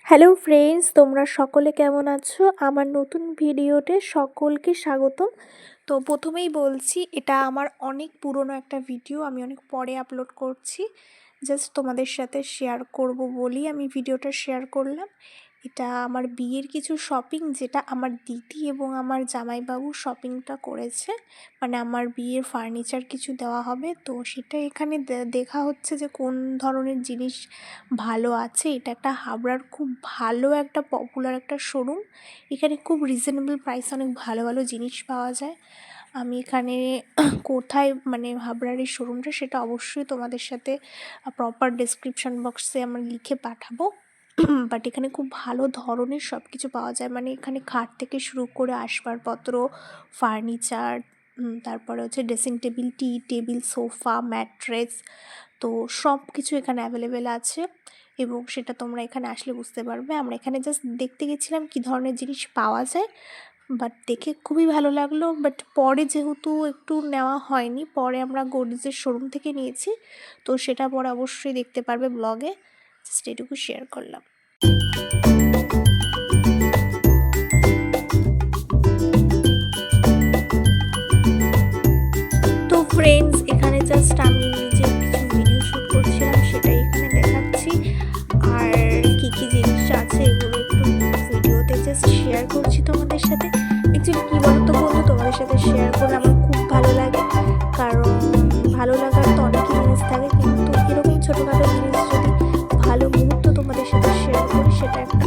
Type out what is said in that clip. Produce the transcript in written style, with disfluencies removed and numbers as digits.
Hello friends, তোমরা সকলে কেমন আছো? আমার নতুন ভিডিওতে সকলকে স্বাগতম। তো প্রথমেই বলছি, এটা আমার অনেক পুরনো একটা ভিডিও, আমি অনেক পরে আপলোড করছি। জাস্ট তোমাদের সাথে শেয়ার করব বলেই আমি ভিডিওটা শেয়ার করলাম। এটা আমার বিয়ের কিছু শপিং, যেটা আমার দিদি এবং আমার জামাইবাবু শপিংটা করেছে। মানে আমার বিয়ের ফার্নিচার কিছু দেওয়া হবে, তো সেটা এখানে দেখা হচ্ছে যে কোন ধরনের জিনিস ভালো আছে। এটা একটা হাবড়ার খুব ভালো একটা পপুলার একটা শোরুম। এখানে খুব রিজনেবল প্রাইসে অনেক ভালো ভালো জিনিস পাওয়া যায়। আমি এখানে কোথায় মানে হাবড়ার এই শোরুমটা, সেটা অবশ্যই তোমাদের সাথে প্রপার ডেসক্রিপশন বক্সে আমরা লিখে পাঠাবো। বাট এখানে খুব ভালো ধরনের সব কিছু পাওয়া যায়। মানে এখানে খাট থেকে শুরু করে আসবাবপত্র, ফার্নিচার, তারপরে হচ্ছে ড্রেসিং টেবিল, টি টেবিল, সোফা, ম্যাট্রেস, তো সব কিছু এখানে অ্যাভেলেবেল আছে এবং সেটা তোমরা এখানে আসলে বুঝতে পারবে। আমরা এখানে জাস্ট দেখতে গেছিলাম কী ধরনের জিনিস পাওয়া যায়, বাট দেখে খুবই ভালো লাগলো। বাট পরে যেহেতু একটু নেওয়া হয়নি, পরে আমরা গর্ডিজের শোরুম থেকে নিয়েছি, তো সেটা পরে অবশ্যই দেখতে পারবে ব্লগে। জাস্ট এটুকু শেয়ার করলাম। তো ফ্রেন্ডস, এখানে জাস্ট আমি নিজে কিছু ভিডিও শ্যুট করছিলাম, সেটাই এখানে দেখাচ্ছি। আর কী কী জিনিস আছে এগুলো একটু ভিডিওতে জাস্ট শেয়ার করছি তোমাদের সাথে। অ্যাকচুয়ালি কী বলতো বন্ধু, তোমাদের সাথে শেয়ার করলে আমার খুব ভালো লাগে, কারণ ভালো লাগার তো অনেকই জিনিস থাকে, কিন্তু এরকম ছোটোখাটো জিনিস যদি ভালো মুহূর্ত তোমাদের সাথে শেয়ার করি, সেটা একটা